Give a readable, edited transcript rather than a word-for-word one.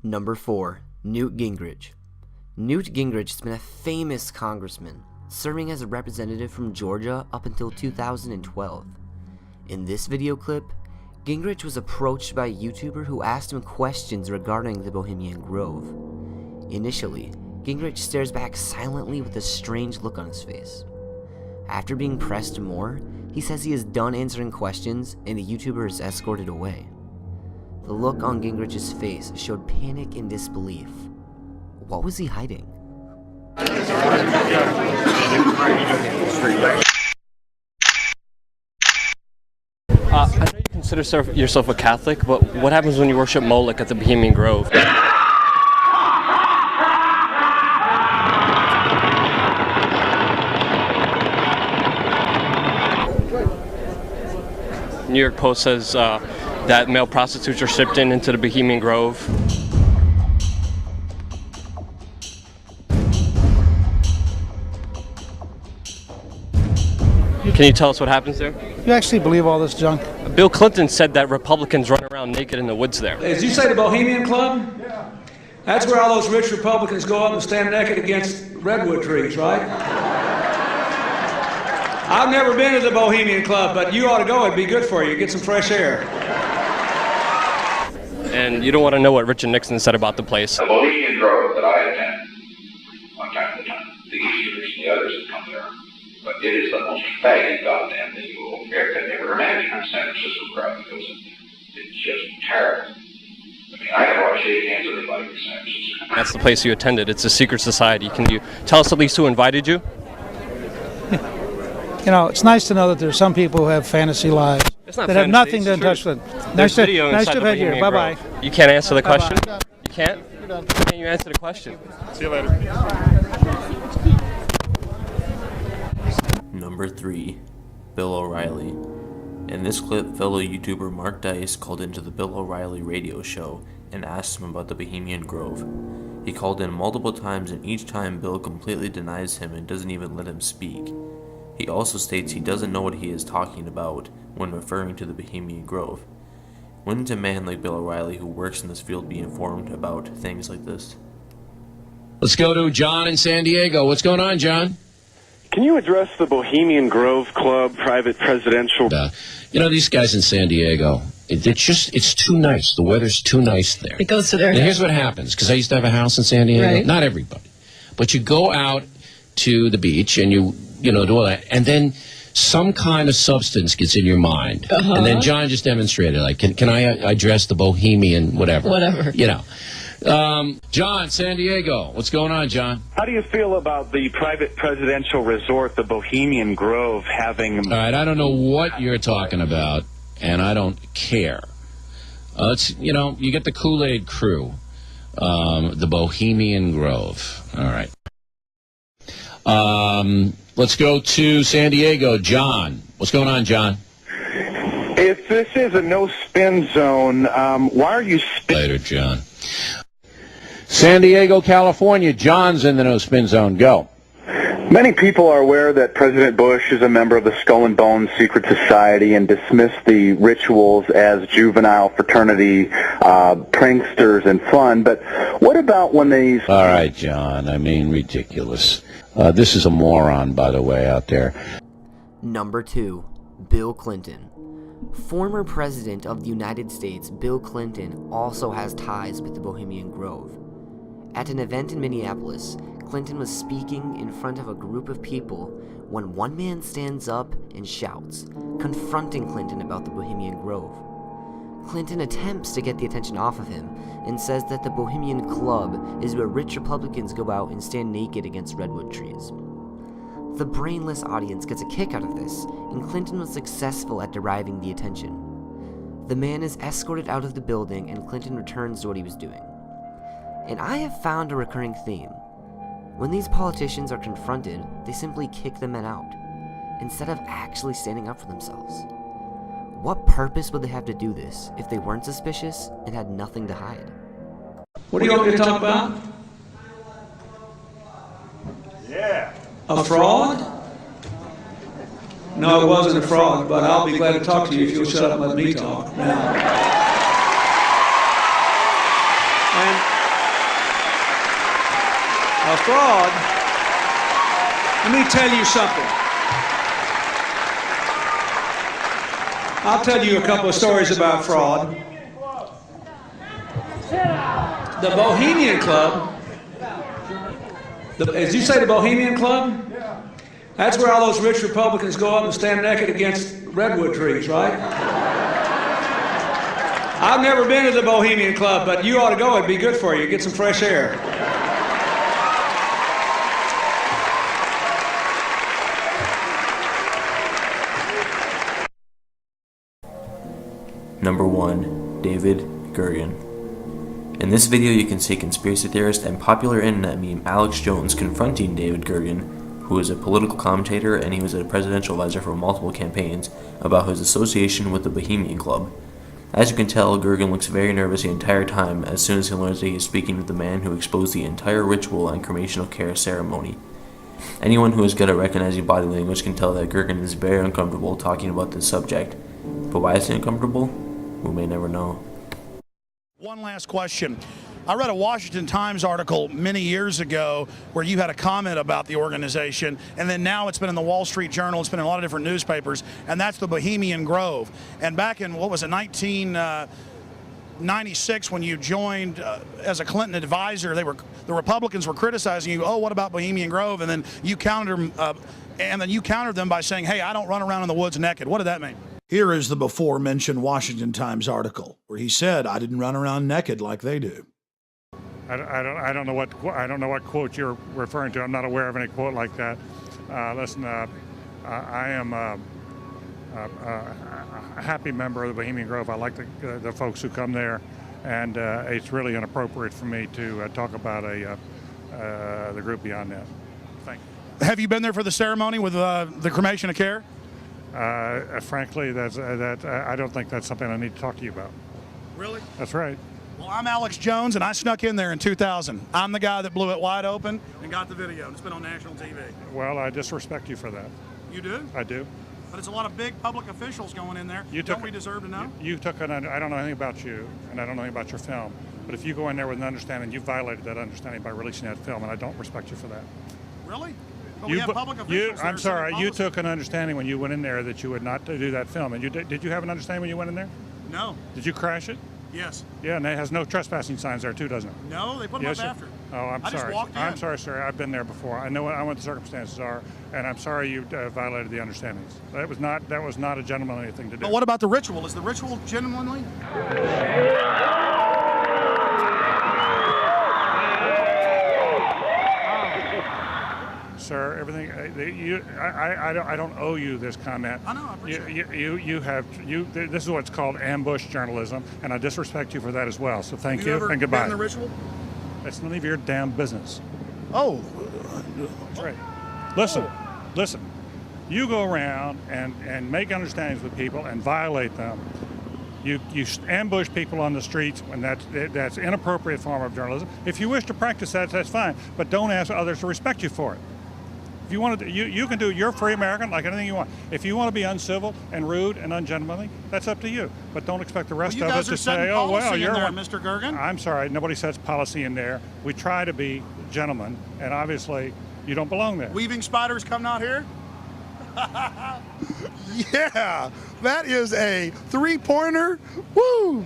Number 4. Newt Gingrich. Newt Gingrich has been a famous congressman, serving as a representative from Georgia up until 2012. In this video clip, Gingrich was approached by a YouTuber who asked him questions regarding the Bohemian Grove. Initially, Gingrich stares back silently with a strange look on his face. After being pressed more, he says he is done answering questions and the YouTuber is escorted away. The look on Gingrich's face showed panic and disbelief. What was he hiding? I know you consider yourself a Catholic, but what happens when you worship Moloch at the Bohemian Grove? New York Post says that male prostitutes are shipped into the Bohemian Grove. Can you tell us what happens there? You actually believe all this junk? Bill Clinton said that Republicans run around naked in the woods there. As you say, the Bohemian Club? Yeah. That's where all those rich Republicans go up and stand naked against redwood trees, right? I've never been to the Bohemian Club, but you ought to go. It'd be good for you. Get some fresh air. And you don't want to know what Richard Nixon said about the place. The Bohemian Grove that I attend, one time at a time, the Easters and the others that come there, but it is the most faggy goddamn thing you will ever imagine in San Francisco crowd, because it's just terrible. I mean, I never want to shake hands with anybody in San Francisco. That's the place you attended. It's a secret society. Can you tell us at least who invited you? You know, it's nice to know that there's some people who have fantasy lives that have nothing to touch with. Nice to have had you. Bye-bye. You can't answer the question? Bye-bye. You can't? You're done. Can you answer the question? See you later. Number 3. Bill O'Reilly. In this clip, fellow YouTuber Mark Dice called into the Bill O'Reilly radio show and asked him about the Bohemian Grove. He called in multiple times, and each time Bill completely denies him and doesn't even let him speak. He also states he doesn't know what he is talking about when referring to the Bohemian Grove. Wouldn't a man like Bill O'Reilly, who works in this field, be informed about things like this? Let's go to John in San Diego. What's going on, John? Can you address the Bohemian Grove Club private presidential? You know, these guys in San Diego, it's too nice. The weather's too nice there. It goes to their head. Here's what happens, because I used to have a house in San Diego. Right. Not everybody. But you go out to the beach and you do all that, and then some kind of substance gets in your mind. And then John just demonstrated, like, can I address the Bohemian whatever? Whatever. You know. John, San Diego. What's going on, John? How do you feel about the private presidential resort, the Bohemian Grove, having... All right, I don't know what you're talking about, and I don't care. You get the Kool-Aid crew, the Bohemian Grove. All right. Let's go to San Diego. John. What's going on, John? If this is a no-spin zone, why are you... Later, John. San Diego, California. John's in the no-spin zone. Go. Many people are aware that President Bush is a member of the Skull and Bones secret society and dismiss the rituals as juvenile fraternity pranksters and fun. But what about when these... All right, John. I mean, ridiculous. This is a moron, by the way, out there. Number 2. Bill Clinton. Former President of the United States, Bill Clinton also has ties with the Bohemian Grove. At an event in Minneapolis, Clinton was speaking in front of a group of people when one man stands up and shouts, confronting Clinton about the Bohemian Grove. Clinton attempts to get the attention off of him and says that the Bohemian Club is where rich Republicans go out and stand naked against redwood trees. The brainless audience gets a kick out of this, and Clinton was successful at deriving the attention. The man is escorted out of the building, and Clinton returns to what he was doing. And I have found a recurring theme. When these politicians are confronted, they simply kick the men out, instead of actually standing up for themselves. What purpose would they have to do this if they weren't suspicious and had nothing to hide? What do you want me to talk about? Yeah. A fraud? No, it wasn't a fraud, but I'll be glad to talk to you if you'll shut up and let me talk. Now, And a fraud, let me tell you something. I'll tell you a couple of stories about fraud. The Bohemian Club, as you say, the Bohemian Club? That's where all those rich Republicans go up and stand naked against redwood trees, right? I've never been to the Bohemian Club, but you ought to go. It'd be good for you. Get some fresh air. Number 1. David Gergen. In this video you can see conspiracy theorist and popular internet meme Alex Jones confronting David Gergen, who is a political commentator and he was a presidential advisor for multiple campaigns, about his association with the Bohemian Club. As you can tell, Gergen looks very nervous the entire time as soon as he learns that he is speaking with the man who exposed the entire ritual and cremational care ceremony. Anyone who is good at recognizing body language can tell that Gergen is very uncomfortable talking about this subject. But why is he uncomfortable? We may never know. One last question. I read a Washington Times article many years ago where you had a comment about the organization, and then now it's been in the Wall Street Journal, it's been in a lot of different newspapers, and that's the Bohemian Grove. And back in, 1996, when you joined as a Clinton advisor, the Republicans were criticizing you, oh, what about Bohemian Grove? And then you countered them by saying, hey, I don't run around in the woods naked. What did that mean? Here is the before-mentioned Washington Times article where he said, "I didn't run around naked like they do." I don't know what quote you're referring to. I'm not aware of any quote like that. Listen, I am a happy member of the Bohemian Grove. I like the folks who come there, and it's really inappropriate for me to talk about the group beyond that. Thank you. Have you been there for the ceremony with the cremation of care? Frankly, I don't think that's something I need to talk to you about. Really? That's right. Well, I'm Alex Jones, and I snuck in there in 2000. I'm the guy that blew it wide open and got the video. It's been on national TV. Well, I disrespect you for that. You do? I do. But it's a lot of big public officials going in there. Don't we deserve to know? I don't know anything about you, and I don't know anything about your film. But if you go in there with an understanding, you violated that understanding by releasing that film, and I don't respect you for that. Really? We have public officials. I'm sorry. You took an understanding when you went in there that you would not do that film. And did you have an understanding when you went in there? No. Did you crash it? Yes. Yeah, and it has no trespassing signs there too, doesn't it? No, they put them up after. Oh, I'm sorry. I just walked in. I'm sorry, sir. I've been there before. I know what the circumstances are, and I'm sorry you violated the understandings. That was not a gentlemanly thing to do. But what about the ritual? Is the ritual gentlemanly? Sir, everything. I don't owe you this comment. I know. I appreciate it. This is what's called ambush journalism, and I disrespect you for that as well. So thank you and goodbye. Have you ever been in the ritual? It's none of your damn business. Oh, that's right. Listen. You go around and make understandings with people and violate them. You ambush people on the streets, and that's inappropriate form of journalism. If you wish to practice that, that's fine, but don't ask others to respect you for it. If you want to, you can do. You're free American, like anything you want. If you want to be uncivil and rude and ungentlemanly, that's up to you. But don't expect the rest of us to say, "Oh, well, you're there, Mr. Gergen." I'm sorry, nobody sets policy in there. We try to be gentlemen, and obviously, you don't belong there. Weaving spiders come out here. Yeah, that is a 3-pointer. Woo!